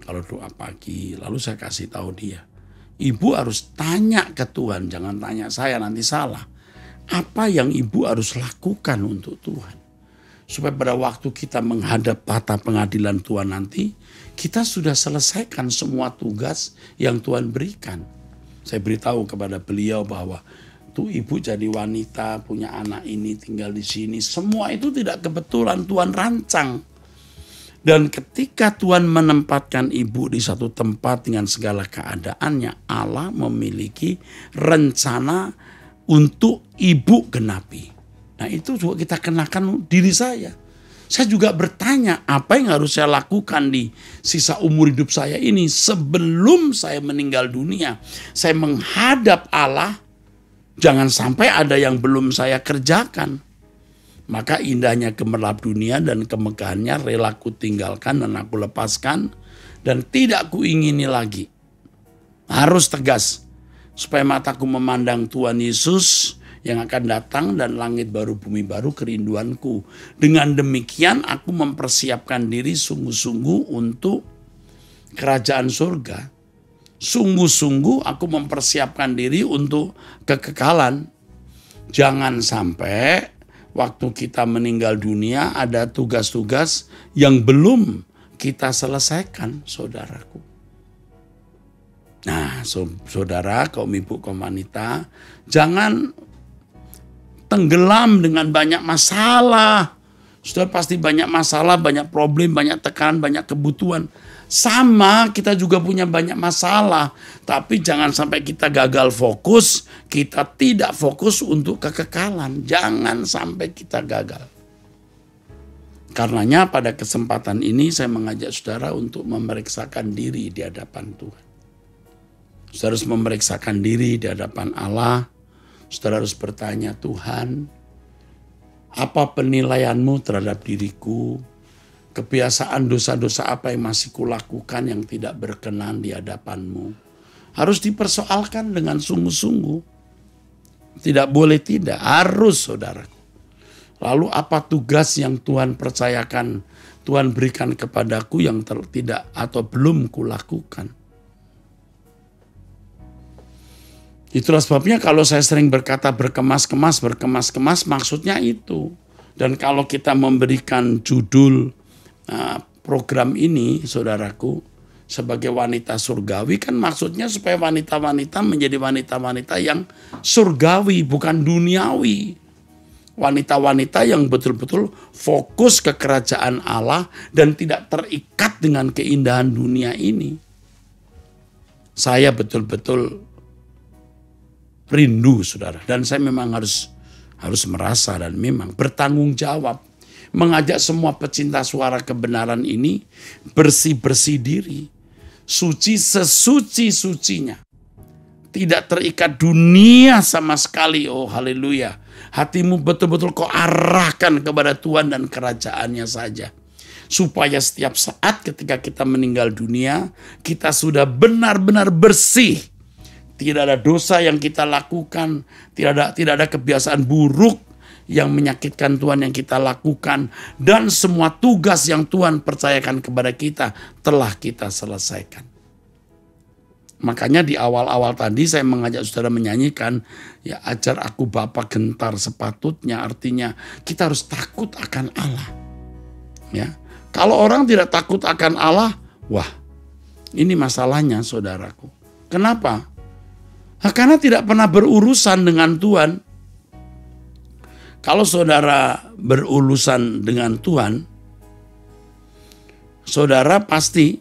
doa pagi. Lalu saya kasih tahu dia, ibu harus tanya ke Tuhan, jangan tanya saya nanti salah. Apa yang ibu harus lakukan untuk Tuhan? Supaya pada waktu kita menghadap tahta pengadilan Tuhan nanti, kita sudah selesaikan semua tugas yang Tuhan berikan. Saya beritahu kepada beliau bahwa tuh ibu jadi wanita, punya anak ini, tinggal di sini. Semua itu tidak kebetulan, Tuhan rancang. Dan ketika Tuhan menempatkan ibu di satu tempat dengan segala keadaannya, Allah memiliki rencana untuk ibu genapi. Nah itu juga kita kenakan diri saya. Saya juga bertanya apa yang harus saya lakukan di sisa umur hidup saya ini. Sebelum saya meninggal dunia, saya menghadap Allah. Jangan sampai ada yang belum saya kerjakan. Maka indahnya gemerlap dunia dan kemegahannya rela ku tinggalkan dan aku lepaskan. Dan tidak kuingini lagi. Harus tegas. Supaya mataku memandang Tuhan Yesus yang akan datang dan langit baru bumi baru kerinduanku. Dengan demikian aku mempersiapkan diri sungguh-sungguh untuk kerajaan surga. Sungguh-sungguh aku mempersiapkan diri untuk kekekalan. Jangan sampai waktu kita meninggal dunia ada tugas-tugas yang belum kita selesaikan, saudaraku. Nah, saudara, kaum ibu, kaum wanita, jangan tenggelam dengan banyak masalah. Saudara pasti banyak masalah, banyak problem, banyak tekanan, banyak kebutuhan. Sama, kita juga punya banyak masalah. Tapi jangan sampai kita gagal fokus, kita tidak fokus untuk kekekalan. Jangan sampai kita gagal. Karenanya pada kesempatan ini saya mengajak saudara untuk memeriksakan diri di hadapan Tuhan. Saudara harus memeriksakan diri di hadapan Allah. Saudara harus bertanya, Tuhan, apa penilaianmu terhadap diriku? Kebiasaan dosa-dosa apa yang masih kulakukan yang tidak berkenan di hadapanmu? Harus dipersoalkan dengan sungguh-sungguh. Tidak boleh tidak, harus saudaraku. Lalu apa tugas yang Tuhan percayakan, Tuhan berikan kepadaku yang tidak atau belum kulakukan? Itulah sebabnya kalau saya sering berkata berkemas-kemas, maksudnya itu. Dan kalau kita memberikan judul program ini, saudaraku, sebagai wanita surgawi, kan maksudnya supaya wanita-wanita menjadi wanita-wanita yang surgawi, bukan duniawi. Wanita-wanita yang betul-betul fokus ke kerajaan Allah dan tidak terikat dengan keindahan dunia ini. Saya betul-betul rindu, saudara, dan saya memang harus merasa dan memang bertanggung jawab mengajak semua pecinta suara kebenaran ini bersih-bersih diri, suci sesuci-sucinya, tidak terikat dunia sama sekali. Oh haleluya, hatimu betul-betul kau arahkan kepada Tuhan dan kerajaannya saja, supaya setiap saat ketika kita meninggal dunia, kita sudah benar-benar bersih. Tidak ada dosa yang kita lakukan, tidak ada kebiasaan buruk yang menyakitkan Tuhan yang kita lakukan, dan semua tugas yang Tuhan percayakan kepada kita telah kita selesaikan. Makanya di awal-awal tadi saya mengajak saudara menyanyikan, ya ajar aku Bapa gentar sepatutnya, artinya kita harus takut akan Allah. Ya, kalau orang tidak takut akan Allah, wah ini masalahnya saudaraku. Kenapa? Karena tidak pernah berurusan dengan Tuhan. Kalau saudara berurusan dengan Tuhan, saudara pasti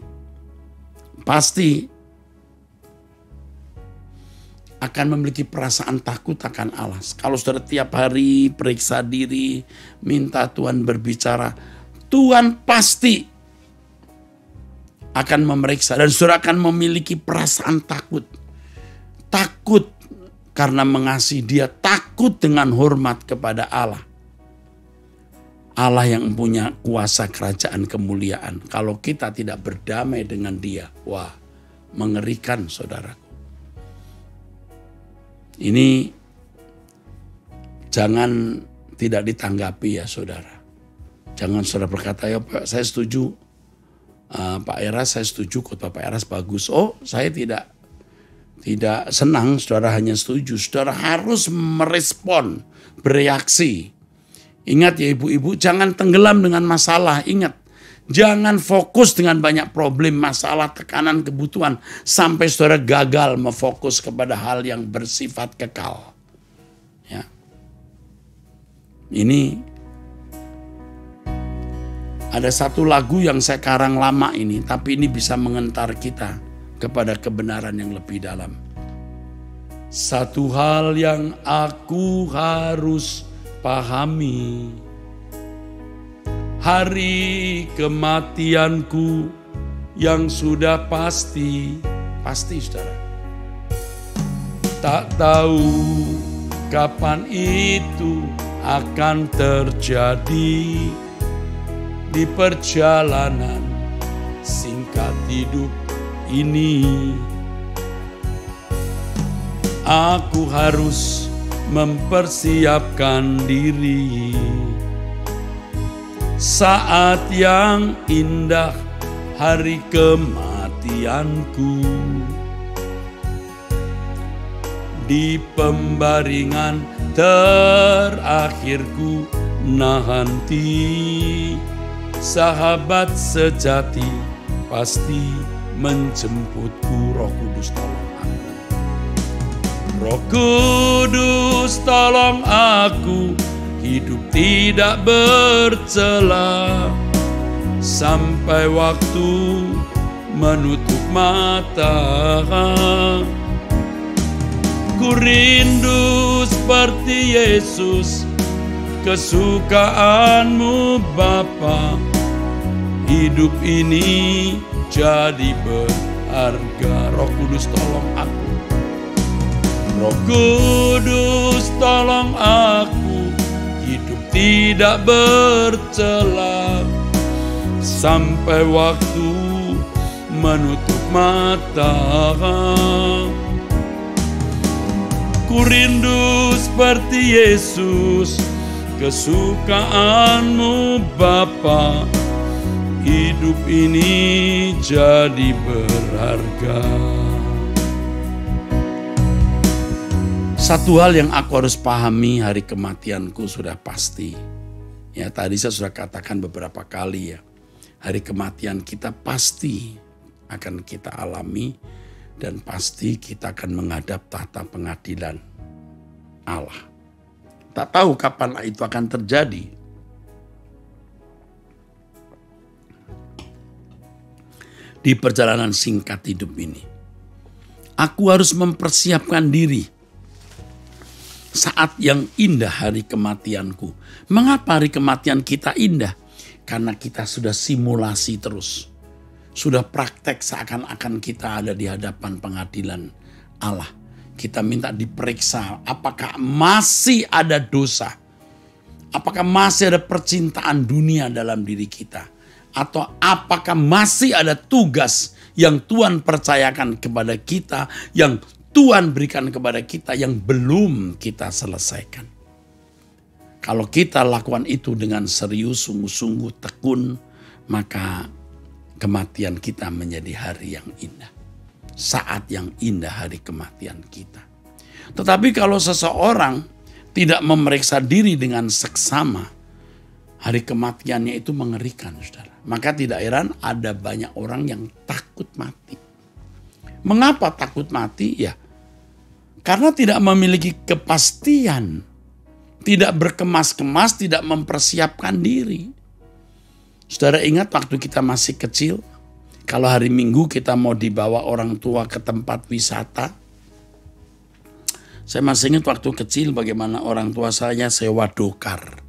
akan memiliki perasaan takut akan Allah. Kalau saudara tiap hari periksa diri, minta Tuhan berbicara, Tuhan pasti akan memeriksa dan saudara akan memiliki perasaan takut. Takut karena mengasihi Dia, takut dengan hormat kepada Allah. Allah yang punya kuasa kerajaan kemuliaan. Kalau kita tidak berdamai dengan Dia, wah mengerikan saudaraku. Ini jangan tidak ditanggapi ya saudara. Jangan saudara berkata, ya Pak saya setuju, Pak Eras saya setuju, khotbah Pak Eras bagus. Oh saya tidak senang, saudara hanya setuju. Saudara harus merespon, bereaksi. Ingat ya ibu-ibu, jangan tenggelam dengan masalah. Ingat, jangan fokus dengan banyak problem, masalah, tekanan, kebutuhan, sampai saudara gagal memfokus kepada hal yang bersifat kekal. Ya. Ini ada satu lagu yang saya karang lama ini, tapi ini bisa mengentar kita kepada kebenaran yang lebih dalam. Satu hal yang aku harus pahami, hari kematianku yang sudah pasti saudara. Tak tahu kapan itu akan terjadi di perjalanan singkat hidup ini. Aku harus mempersiapkan diri saat yang indah hari kematianku, di pembaringan terakhirku nanti, sahabat sejati pasti menjemputku. Roh Kudus tolong aku, Roh Kudus tolong aku, hidup tidak bercela sampai waktu menutup mata. Ku rindu seperti Yesus, kesukaanmu Bapa, hidup ini jadi berharga. Roh Kudus tolong aku, Roh Kudus tolong aku, hidup tidak bercela sampai waktu menutup mata. Ku Ku rindu seperti Yesus, kesukaanmu Bapa. Hidup ini jadi berharga. Satu hal yang aku harus pahami, hari kematianku sudah pasti. Ya, tadi saya sudah katakan beberapa kali ya. Hari kematian kita pasti akan kita alami dan pasti kita akan menghadap tahta pengadilan Allah. Tak tahu kapan itu akan terjadi. Di perjalanan singkat hidup ini, aku harus mempersiapkan diri saat yang indah hari kematianku. Mengapa hari kematian kita indah? Karena kita sudah simulasi terus. Sudah praktek seakan-akan kita ada di hadapan pengadilan Allah. Kita minta diperiksa apakah masih ada dosa. Apakah masih ada percintaan dunia dalam diri kita. Atau apakah masih ada tugas yang Tuhan percayakan kepada kita, yang Tuhan berikan kepada kita yang belum kita selesaikan. Kalau kita lakukan itu dengan serius, sungguh-sungguh, tekun, maka kematian kita menjadi hari yang indah. Saat yang indah hari kematian kita. Tetapi kalau seseorang tidak memeriksa diri dengan seksama, hari kematiannya itu mengerikan, saudara. Maka tidak heran ada banyak orang yang takut mati. Mengapa takut mati? Ya, karena tidak memiliki kepastian. Tidak berkemas-kemas, tidak mempersiapkan diri. Saudara ingat waktu kita masih kecil, kalau hari Minggu kita mau dibawa orang tua ke tempat wisata. Saya masih ingat waktu kecil bagaimana orang tua saya sewa dokar.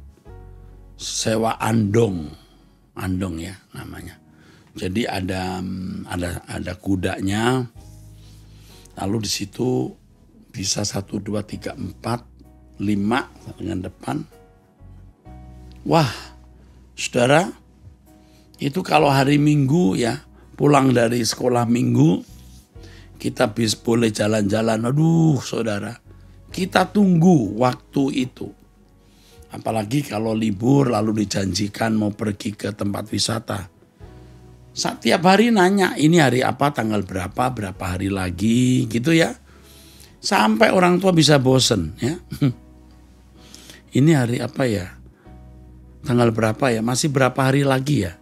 Sewa andong ya namanya. Jadi ada kudanya. Lalu di situ bisa 1, 2, 3, 4, 5 dengan depan. Wah, saudara, itu kalau hari Minggu ya, pulang dari sekolah Minggu, kita boleh jalan-jalan. Aduh, saudara, kita tunggu waktu itu. Apalagi kalau libur lalu dijanjikan mau pergi ke tempat wisata. Setiap hari nanya, ini hari apa, tanggal berapa hari lagi gitu ya. Sampai orang tua bisa bosen ya. Ini hari apa ya, tanggal berapa ya, masih berapa hari lagi ya.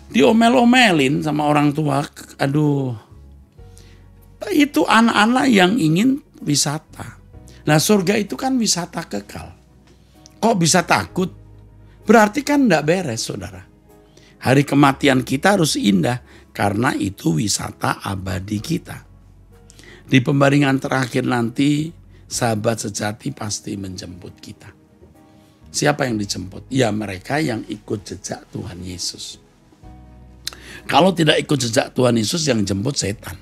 Diomel-omelin sama orang tua, aduh. Itu anak-anak yang ingin wisata. Nah surga itu kan wisata kekal. Kok bisa takut? Berarti kan enggak beres, saudara. Hari kematian kita harus indah karena itu wisata abadi kita. Di pembaringan terakhir nanti, sahabat sejati pasti menjemput kita. Siapa yang dijemput? Ya mereka yang ikut jejak Tuhan Yesus. Kalau tidak ikut jejak Tuhan Yesus, yang jemput setan.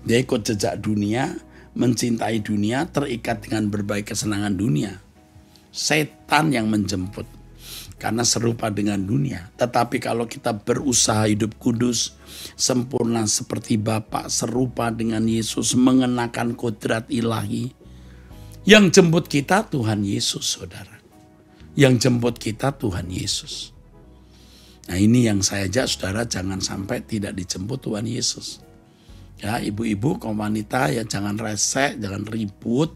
Dia ikut jejak dunia, mencintai dunia, terikat dengan berbagai kesenangan dunia. Setan yang menjemput karena serupa dengan dunia. Tetapi kalau kita berusaha hidup kudus, sempurna seperti Bapa, serupa dengan Yesus, mengenakan kodrat ilahi, yang jemput kita Tuhan Yesus, saudara. Yang jemput kita Tuhan Yesus. Nah ini yang saya ajak saudara, jangan sampai tidak dijemput Tuhan Yesus. Ya ibu-ibu, kaum wanita ya jangan resek, jangan ribut.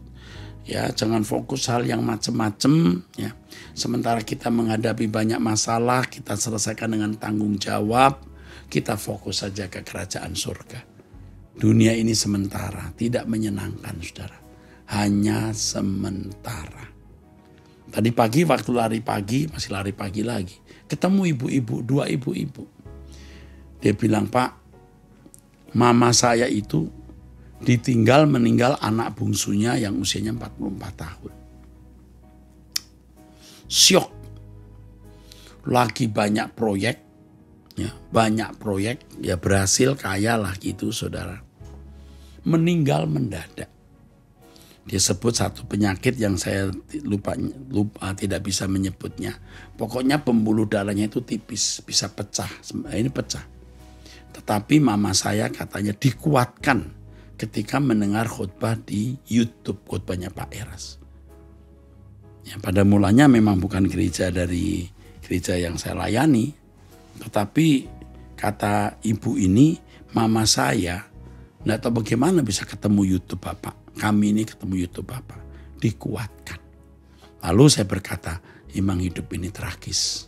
Ya, jangan fokus hal yang macam-macam ya. Sementara kita menghadapi banyak masalah, kita selesaikan dengan tanggung jawab, kita fokus saja ke kerajaan surga. Dunia ini sementara, tidak menyenangkan, saudara. Hanya sementara. Tadi pagi waktu lari pagi, masih lari pagi lagi, ketemu ibu-ibu, 2 ibu-ibu. Dia bilang, "Pak, mama saya itu meninggal anak bungsunya yang usianya 44 tahun. Syok. Lagi banyak proyek, ya berhasil kaya lah gitu, saudara. Meninggal mendadak. Dia sebut satu penyakit yang saya lupa tidak bisa menyebutnya. Pokoknya pembuluh darahnya itu tipis, bisa pecah. Ini pecah. Tetapi mama saya katanya dikuatkan ketika mendengar khotbah di YouTube, khotbahnya Pak Eras. Ya, pada mulanya memang bukan gereja dari gereja yang saya layani, tetapi kata ibu ini, mama saya nggak tahu bagaimana bisa ketemu YouTube Bapak. Kami ini ketemu YouTube Bapak, dikuatkan. Lalu saya berkata, memang hidup ini tragis,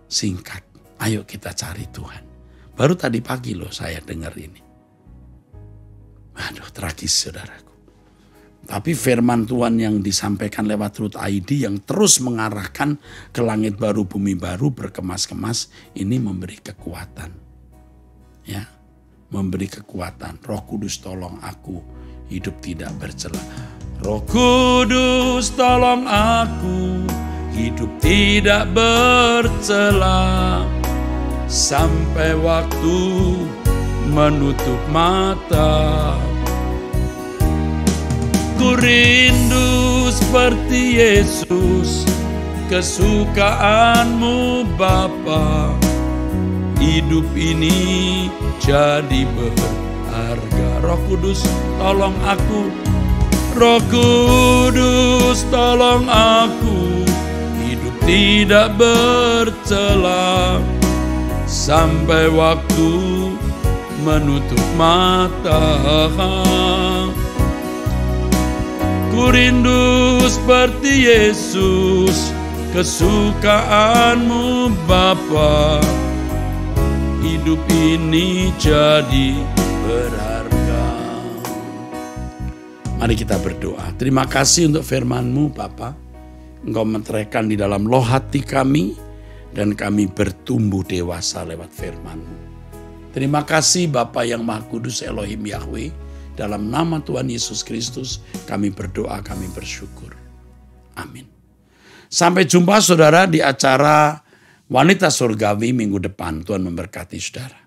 singkat. Ayo kita cari Tuhan. Baru tadi pagi loh saya dengar ini. Aduh, tragis saudaraku. Tapi firman Tuhan yang disampaikan lewat Truth ID yang terus mengarahkan ke langit baru, bumi baru, berkemas-kemas, ini memberi kekuatan. Ya, memberi kekuatan. Roh Kudus tolong aku hidup tidak bercela. Roh Kudus tolong aku hidup tidak bercela sampai waktu menutup mata. Ku rindu seperti Yesus, kesukaanmu Bapa. Hidup ini jadi berharga. Roh Kudus tolong aku. Roh Kudus tolong aku hidup tidak bercela sampai waktu menutup mata. Ku rindu seperti Yesus, kesukaanmu Bapa. Hidup ini jadi berharga. Mari kita berdoa. Terima kasih untuk firman-Mu Bapa. Engkau meteraikan di dalam loh hati kami dan kami bertumbuh dewasa lewat firman-Mu. Terima kasih Bapa yang Maha Kudus Elohim Yahweh. Dalam nama Tuhan Yesus Kristus kami berdoa, kami bersyukur. Amin. Sampai jumpa saudara di acara Wanita Surgawi minggu depan. Tuhan memberkati saudara.